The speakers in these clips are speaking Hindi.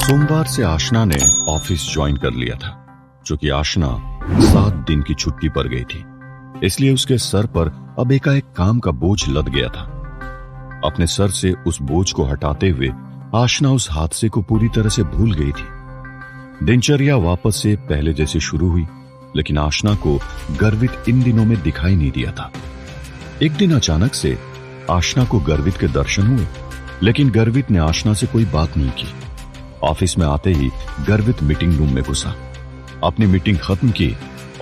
सोमवार से आशना ने ऑफिस ज्वाइन कर लिया था। चूंकि आशना 7 दिन की छुट्टी पर गई थी, इसलिए उसके सर पर अब एकाएक काम का बोझ लद गया था। अपने सर से उस बोझ को हटाते हुए आशना उस हादसे को पूरी तरह से भूल गई थी। दिनचर्या वापस से पहले जैसे शुरू हुई, लेकिन आशना को गर्वित इन दिनों में दिखाई नहीं दिया था। एक दिन अचानक से आशना को गर्वित के दर्शन हुए, लेकिन गर्वित ने आशना से कोई बात नहीं की। ऑफिस में आते ही गर्वित मीटिंग रूम में घुसा, अपनी मीटिंग खत्म की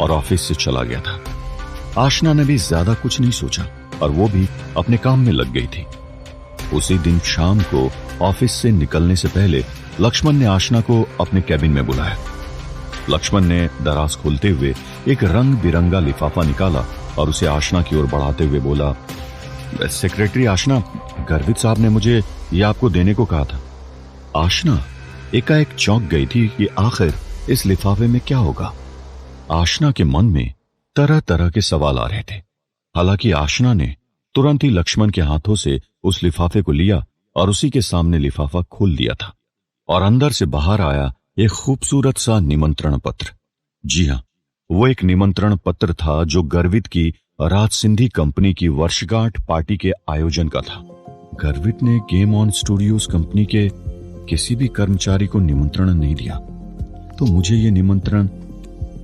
और ऑफिस से चला गया था। आशना ने भी ज्यादा कुछ नहीं सोचा और वो भी अपने काम में लग गई थी। उसी दिन शाम को ऑफिस से निकलने से पहले लक्ष्मण ने आशना को अपने कैबिन में बुलाया। लक्ष्मण ने दराज खोलते हुए एक रंग बिरंगा लिफाफा निकाला और उसे आशना की ओर बढ़ाते हुए बोला, सेक्रेटरी आशना, गर्वित साहब ने मुझे यह आपको देने को कहा था। आशना एकाएक चौंक गई थी कि आखिर इस लिफाफे में क्या होगा। आशना के मन में तरह तरह के सवाल आ रहे थे। हालांकि आशना ने तुरंत ही लक्ष्मण के हाथों से उस लिफाफे को लिया और उसी के सामने लिफाफा खोल दिया था और अंदर से बाहर आया एक खूबसूरत सा निमंत्रण पत्र। जी हां, वो एक निमंत्रण पत्र था जो गर्वित की राज सिंधी कंपनी की वर्षगांठ पार्टी के आयोजन का था। गर्वित ने गेम ऑन स्टूडियोज कंपनी के किसी भी कर्मचारी को निमंत्रण नहीं दिया, तो मुझे ये निमंत्रण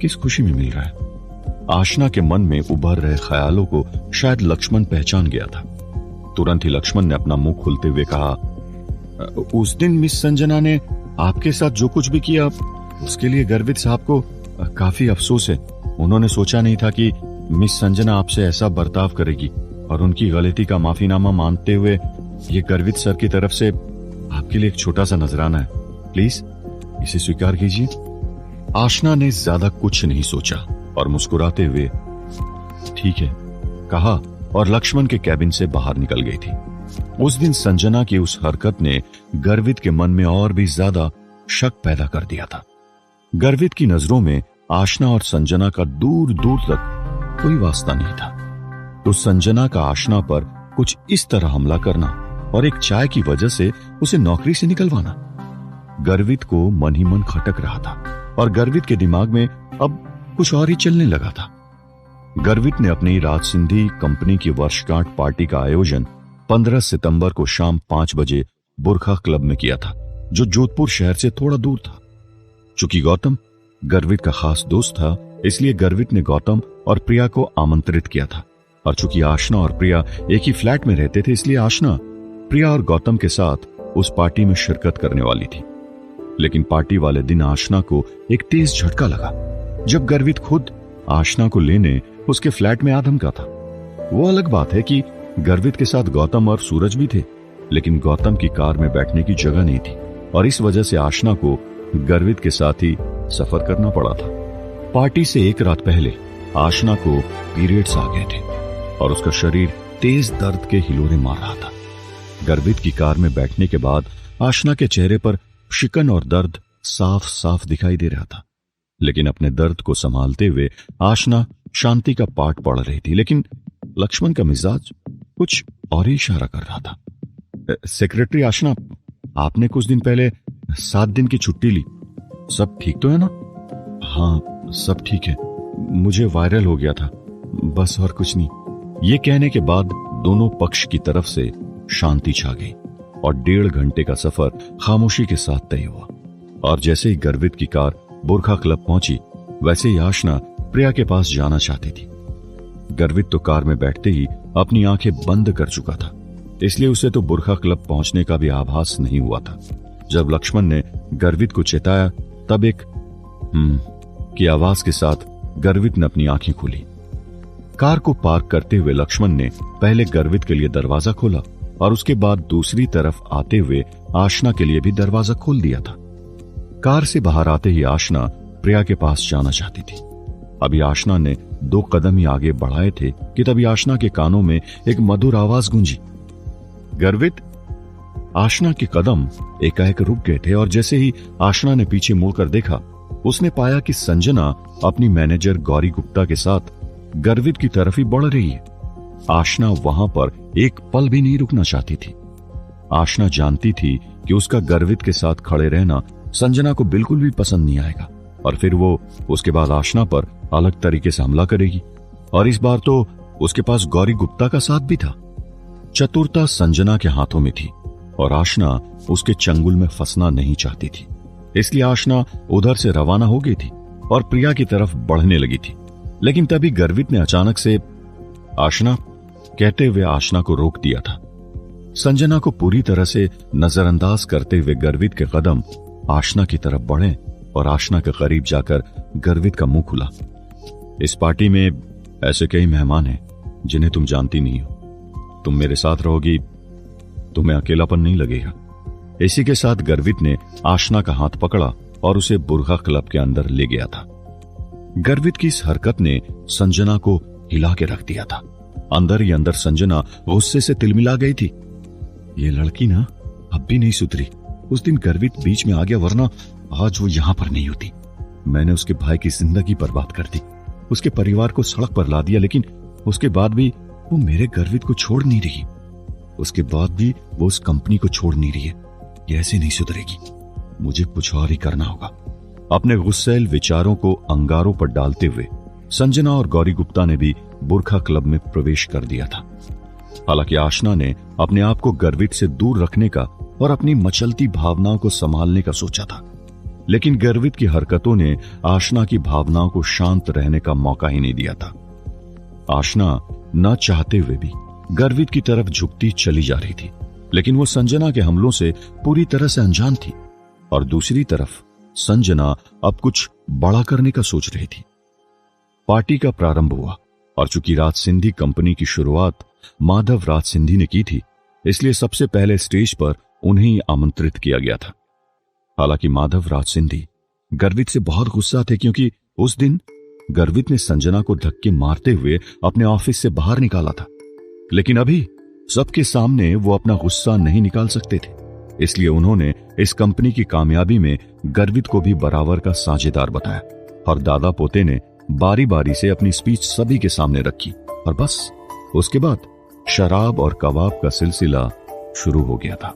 किस खुशी में मिल रहा है। आशना के मन में उभर रहे ख्यालों को शायद लक्ष्मण पहचान गया था। तुरंत ही लक्ष्मण ने अपना मुंह खोलते हुए कहा, उस दिन मिस संजना ने आपके साथ जो कुछ भी किया उसके लिए गर्वित साहब को काफी अफसोस है। उन्होंने सोचा नहीं था कि मिस संजना आपसे ऐसा बर्ताव करेगी और उनकी गलती का माफीनामा मांगते हुए ये गर्वित सर की तरफ से आपके लिए एक छोटा सा नजराना है, प्लीज इसे स्वीकार कीजिए। आशना ने ज्यादा कुछ नहीं सोचा और मुस्कुराते हुए ठीक है कहा और लक्ष्मण के कैबिन से बाहर निकल गई थी। उस दिन संजना की उस हरकत ने गर्वित के मन में और भी ज्यादा शक पैदा कर दिया था। गर्वित की नजरों में आशना और संजना का दूर दूर तक कोई वास्ता नहीं था, तो संजना का आशना पर कुछ इस तरह हमला करना और एक चाय की वजह से उसे नौकरी से निकलवाना, गर्वित को मन ही मन खटक रहा था और गर्वित के दिमाग में अब कुछ और ही चलने लगा था। गर्वित ने अपनी राज सिंधी कंपनी की वर्षगांठ पार्टी का आयोजन 15 सितंबर को शाम 5 बजे बुरखा क्लब में किया था, जो जोधपुर शहर से थोड़ा दूर था। चूंकि गौतम गर्वित का खास दोस्त था, इसलिए गर्वित ने गौतम और प्रिया को आमंत्रित किया था। और चूंकि आशना और प्रिया एक ही फ्लैट में रहते थे, इसलिए आशना प्रिया और गौतम के साथ उस पार्टी में शिरकत करने वाली थी। लेकिन पार्टी वाले दिन आशना को एक तेज झटका लगा जब गर्वित खुद आशना को लेने उसके फ्लैट में आ धमका था। वो अलग बात है कि गर्वित के साथ गौतम और सूरज भी थे, लेकिन गौतम की कार में बैठने की जगह नहीं थी और इस वजह से आशना को गर्वित के साथ ही सफर करना पड़ा था। पार्टी से एक रात पहले आशना को पीरियड्स आ गए थे और उसका शरीर तेज दर्द के हिलोरे मार रहा था। गर्वित की कार में बैठने के बाद आशना के चेहरे पर शिकन और दर्द साफ साफ दिखाई दे रहा था, लेकिन अपने दर्द को संभालते हुए आशना शांति का पाठ पढ़ रही थी। लेकिन लक्ष्मण का मिजाज कुछ और ही इशारा कर रहा था। सेक्रेटरी आशना, आपने कुछ दिन पहले 7 दिन की छुट्टी ली, सब ठीक तो है ना? हाँ सब ठीक है, मुझे वायरल हो गया था, बस और कुछ नहीं। ये कहने के बाद दोनों पक्ष की तरफ से शांति छा गई और 1.5 घंटे का सफर खामोशी के साथ तय हुआ। और जैसे ही गर्वित की कार बुरखा क्लब पहुंची, वैसे ही आशना प्रिया के पास जाना चाहती थी। गर्वित तो कार में बैठते ही अपनी आंखें बंद कर चुका था, इसलिए उसे तो बुरखा क्लब पहुंचने का भी आभास नहीं हुआ था। जब लक्ष्मण ने गर्वित को चेताया, तब एक की आवाज के साथ गर्वित ने अपनी आंखें खोली। कार को पार्क करते हुए लक्ष्मण ने पहले गर्वित के लिए दरवाजा खोला और उसके बाद दूसरी तरफ आते हुए आशना के लिए भी दरवाजा खोल दिया था। कार से बाहर आते ही आशना प्रिया के पास जाना चाहती थी। अभी आशना ने 2 कदम ही आगे बढ़ाए थे कि तभी आशना के कानों में एक मधुर आवाज गूंजी, गर्वित। आशना के कदम एकाएक रुक गए थे और जैसे ही आशना ने पीछे मुड़कर देखा, उसने पाया कि संजना अपनी मैनेजर गौरी गुप्ता के साथ गर्वित की तरफ ही बढ़ रही है। आशना वहां पर एक पल भी नहीं रुकना चाहती थी। आशना जानती थी कि उसका गर्वित के साथ खड़े रहना संजना को बिल्कुल भी पसंद नहीं आएगा और फिर वो उसके बाद आशना पर अलग तरीके से हमला करेगी। और इस बार तो उसके पास गौरी गुप्ता का साथ भी था। चतुरता संजना के हाथों में थी और आशना उसके चंगुल में फंसना नहीं चाहती थी। इसलिए आशना उधर से रवाना हो गई थी और प्रिया की तरफ बढ़ने लगी थी। लेकिन तभी गर्वित ने अचानक से आशना कहते हुए आशना को रोक दिया था। संजना को पूरी तरह से नजरअंदाज करते हुए गर्वित के कदम आशना की तरफ बढ़े और आशना के करीब जाकर गर्वित का मुंह खुला। इस पार्टी में ऐसे कई मेहमान हैं जिन्हें तुम जानती नहीं हो। तुम मेरे साथ रहोगी, तुम्हें अकेलापन नहीं लगेगा। इसी के साथ गर्वित ने आशना का हाथ पकड़ा और उसे बुरखा क्लब के अंदर ले गया था। गर्वित की इस हरकत ने संजना को हिला के रख दिया था। अंदर ही अंदर संजना गुस्से से तिलमिला गई थी। ये लड़की ना अब भी नहीं सुधरी। उस दिन गर्वित बीच में आ गया, वरना आज वो यहां पर नहीं होती। मैंने उसके भाई की जिंदगी बर्बाद कर दी, उसके परिवार को सड़क पर ला दिया, लेकिन उसके बाद भी वो मेरे गर्वित को छोड़ नहीं रही। उसके बाद भी वो उस कंपनी को छोड़ नहीं रही है। ये ऐसे नहीं सुधरेगी। मुझे कुछ और ही करना होगा। अपने गुस्सैल विचारों को अंगारों पर डालते हुए संजना और गौरी गुप्ता ने भी बुरखा क्लब में प्रवेश कर दिया था। हालांकि आशना ने अपने आप को गर्वित से दूर रखने का और अपनी मचलती भावनाओं को संभालने का सोचा था, लेकिन गर्वित की हरकतों ने आशना की भावनाओं को शांत रहने का मौका ही नहीं दिया था। आशना न चाहते हुए भी गर्वित की तरफ झुकती चली जा रही थी, लेकिन वो संजना के हमलों से पूरी तरह से अनजान थी। और दूसरी तरफ संजना अब कुछ बड़ा करने का सोच रही थी। पार्टी का प्रारंभ हुआ और चूंकि राज सिंधी कंपनी की शुरुआत माधव राज सिंधी ने की थी, इसलिए सबसे पहले स्टेज पर उन्हें ही आमंत्रित किया गया था। हालांकि माधव राज सिंधी गर्वित से बहुत गुस्सा थे, क्योंकि उस दिन गर्वित ने संजना को धक्के मारते हुए अपने ऑफिस से बाहर निकाला था। लेकिन अभी सबके सामने वो अपना गुस्सा नहीं निकाल सकते थे, इसलिए उन्होंने इस कंपनी की कामयाबी में गर्वित को भी बराबर का साझेदार बताया और दादा पोते ने बारी बारी से अपनी स्पीच सभी के सामने रखी। और बस उसके बाद शराब और कबाब का सिलसिला शुरू हो गया था।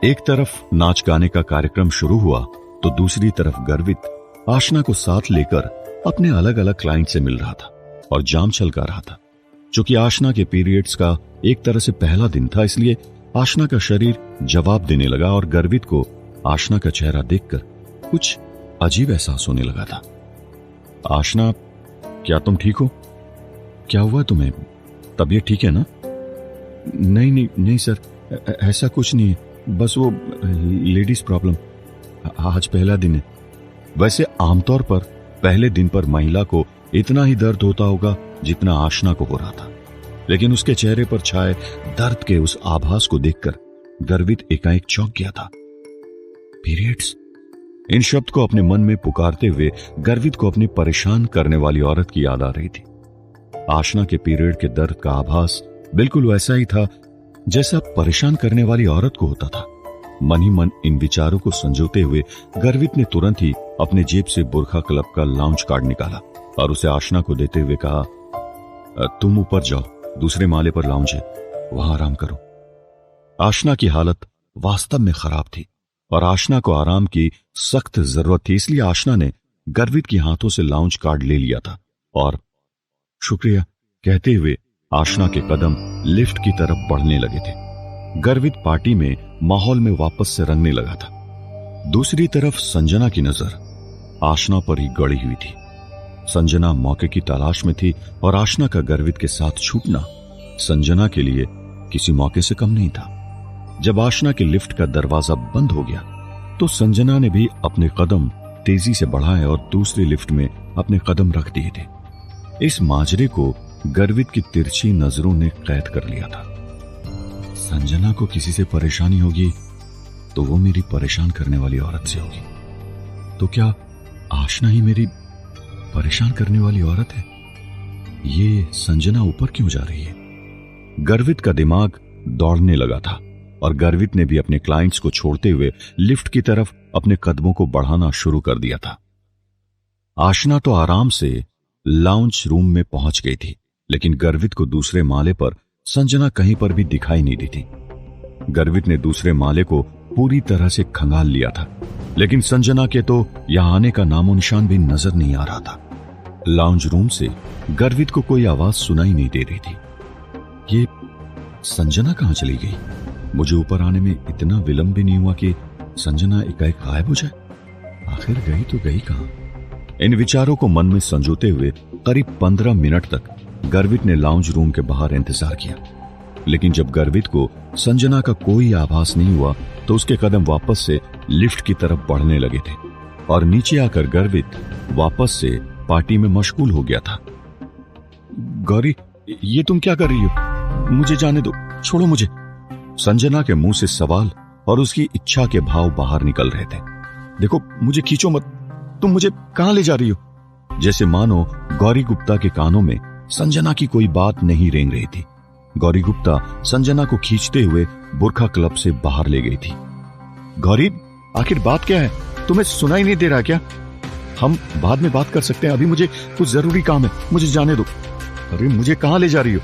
एक तरफ नाच गाने का कार्यक्रम शुरू हुआ तो दूसरी तरफ गर्वित आशना को साथ लेकर अपने अलग अलग क्लाइंट से मिल रहा था और जाम छलका रहा था। चूंकि आशना के पीरियड्स का एक तरह से पहला दिन था, इसलिए आशना का शरीर जवाब देने लगा और गर्वित को आशना का चेहरा देखकर कुछ अजीब एहसास होने लगा था। आशना, क्या तुम ठीक हो? क्या हुआ तुम्हें? तबीयत ठीक है ना? नहीं नहीं नहीं सर, ऐसा कुछ नहीं है, बस वो लेडीज प्रॉब्लम। आज पहला दिन है। वैसे आमतौर पर पहले दिन पर महिला को इतना ही दर्द होता होगा जितना आशना को हो रहा था, लेकिन उसके चेहरे पर छाए दर्द के उस आभास को देखकर गर्वित एकाएक चौंक गया था। पीरियड्स, इन शब्द को अपने मन में पुकारते हुए गर्वित को अपनी परेशान करने वाली औरत की याद आ रही थी। आशना के पीरियड के दर्द का आभास बिल्कुल वैसा ही था जैसा परेशान करने वाली औरत को होता था। मन ही मन इन विचारों को संजोते हुए गर्वित ने तुरंत ही अपने जेब से बुरखा क्लब का लाउंज कार्ड निकाला और उसे आशना को देते हुए कहा, तुम ऊपर जाओ, दूसरे माले पर लाउंज है, वहां आराम करो। आशना की हालत वास्तव में खराब थी और आशना को आराम की सख्त जरूरत थी, इसलिए आशना ने गर्वित के हाथों से लाउंज कार्ड ले लिया था और शुक्रिया कहते हुए आशना के कदम लिफ्ट की तरफ बढ़ने लगे थे। गर्वित पार्टी में माहौल में वापस से रंगने लगा था। दूसरी तरफ संजना की नजर आशना पर ही गड़ी हुई थी। संजना मौके की तलाश में थी और आशना का गर्वित के साथ छूटना संजना के लिए किसी मौके से कम नहीं था। जब आशना के लिफ्ट का दरवाजा बंद हो गया तो संजना ने भी अपने कदम तेजी से बढ़ाए और दूसरे लिफ्ट में अपने कदम रख दिए थे। इस माजरे को गर्वित की तिरछी नजरों ने कैद कर लिया था। संजना को किसी से परेशानी होगी तो वो मेरी परेशान करने वाली औरत से होगी, तो क्या आशना ही मेरी परेशान करने वाली औरत है? ये संजना ऊपर क्यों जा रही है? गर्वित का दिमाग दौड़ने लगा था और गर्वित ने भी अपने क्लाइंट्स को छोड़ते हुए लिफ्ट की तरफ अपने कदमों को बढ़ाना शुरू कर दिया था। आशना तो आराम से लाउंज रूम में पहुंच गई थी, लेकिन गर्वित को दूसरे माले पर संजना कहीं पर भी दिखाई नहीं दी थी। गर्वित ने दूसरे माले को पूरी तरह से खंगाल लिया था लेकिन संजना के तो यहां आने का नामो निशान भी नजर नहीं आ रहा था। लाउंज रूम से गर्वित को कोई आवाज सुनाई नहीं दे रही थी। ये संजना कहां चली गई? मुझे ऊपर आने में इतना विलंब भी नहीं हुआ कि संजना एकाएक गायब हो जाए। आखिर गई तो गई कहां? इन विचारों को मन में संजोते हुए करीब 15 मिनट तक गर्वित ने लाउंज रूम के बाहर इंतजार किया, लेकिन जब गर्वित को संजना का कोई आभास नहीं हुआ तो उसके कदम वापस से लिफ्ट की तरफ बढ़ने लगे थे और नीचे आकर गर्वित वापस से पार्टी में मशगूल हो गया था। गौरी, ये तुम क्या कर रही हो? मुझे जाने दो, छोड़ो मुझे। संजना के मुंह से सवाल और उसकी इच्छा के भाव बाहर निकल रहे थे। देखो, मुझे खींचो मत, तुम मुझे कहां ले जा रही हो? जैसे मानो गौरी गुप्ता के कानों में संजना की कोई बात नहीं रेंग रही थी। गौरी गुप्ता संजना को खींचते हुए बुरखा क्लब से बाहर ले गई थी। गौरी, आखिर बात क्या है? तुम्हें सुनाई नहीं दे रहा क्या? हम बाद में बात कर सकते हैं, अभी मुझे कुछ जरूरी काम है, मुझे जाने दो। अरे मुझे कहां ले जा रही हो?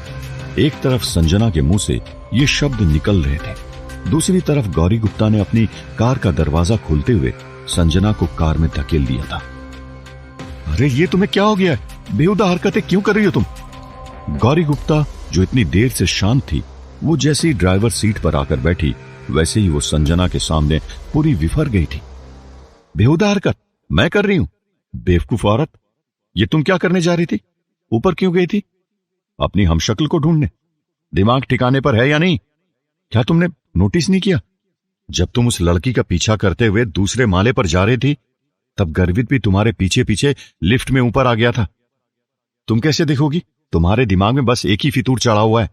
एक तरफ संजना के मुंह से ये शब्द निकल रहे थे, दूसरी तरफ गौरी गुप्ता ने अपनी कार का दरवाजा खोलते हुए संजना को कार में धकेल दिया था। अरे ये तुम्हें क्या हो गया है? बेहुदा हरकतें क्यों कर रही हो तुम? गौरी गुप्ता जो इतनी देर से शांत थी, वो जैसे ही ड्राइवर सीट पर आकर बैठी वैसे ही वो संजना के सामने पूरी विफर गई थी। बेहुदा हरकत मैं कर रही हूं? बेवकूफ औरत, ये तुम क्या करने जा रही थी? ऊपर क्यों गई थी? अपनी हमशक्ल को ढूंढने? दिमाग ठिकाने पर है या नहीं? क्या तुमने नोटिस नहीं किया? जब तुम उस लड़की का पीछा करते हुए दूसरे माले पर जा रही थी, तब गर्वित भी तुम्हारे पीछे पीछे लिफ्ट में ऊपर आ गया था। तुम कैसे दिखोगी? तुम्हारे दिमाग में बस एक ही फितूर चढ़ा हुआ है।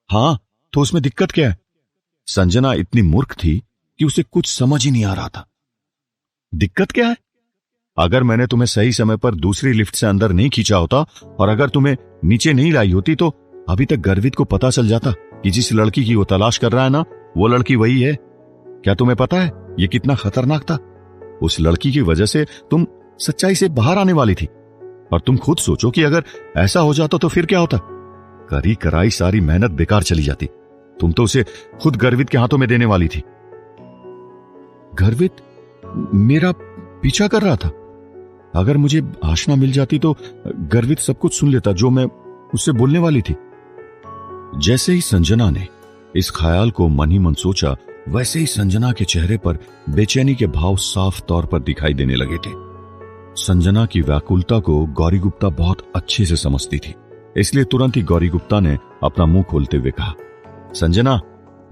हां, तो उसमें दिक्कत क्या है? संजना इतनी मूर्ख थी कि उसे कुछ समझ ही नहीं आ रहा था। दिक्कत क्या है? अगर मैंने तुम्हें सही समय पर दूसरी लिफ्ट से अंदर नहीं खींचा होता और अगर तुम्हें नीचे नहीं लाई होती तो अभी तक गर्वित को पता चल जाता कि जिस लड़की की वो तलाश कर रहा है ना, वो लड़की वही है। क्या तुम्हें पता है ये कितना खतरनाक था? उस लड़की की वजह से तुम सच्चाई से बाहर आने वाली थी। और तुम खुद सोचो कि अगर ऐसा हो जाता तो फिर क्या होता? करी कराई सारी मेहनत बेकार चली जाती। तुम तो उसे खुद गर्वित के हाथों में देने वाली थी। गर्वित मेरा पीछा कर रहा था। अगर मुझे आशना मिल जाती तो गर्वित सब कुछ सुन लेता जो मैं उससे बोलने वाली थी। जैसे ही संजना ने इस ख्याल को मन ही मन सोचा, वैसे ही संजना के चेहरे पर बेचैनी के भाव साफ तौर पर दिखाई देने लगे थे। संजना की व्याकुलता को गौरी गुप्ता बहुत अच्छे से समझती थी, इसलिए तुरंत ही गौरी गुप्ता ने अपना मुंह खोलते हुए कहा, संजना,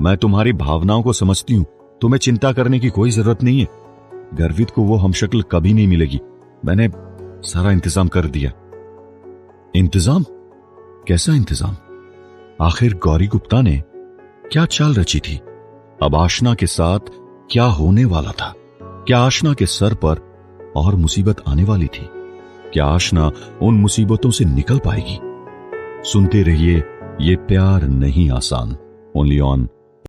मैं तुम्हारी भावनाओं को समझती हूं, तुम्हें चिंता करने की कोई जरूरत नहीं है। गर्वित को वो हमशक्ल कभी नहीं मिलेगी। मैंने सारा इंतजाम कर दिया। इंतजाम? कैसा इंतजाम? आखिर गौरी गुप्ता ने क्या चाल रची थी? अब आशना के साथ क्या होने वाला था? क्या आशना के सर पर और मुसीबत आने वाली थी? क्या आशना उन मुसीबतों से निकल पाएगी? सुनते रहिए ये प्यार नहीं आसान, ओनली ऑन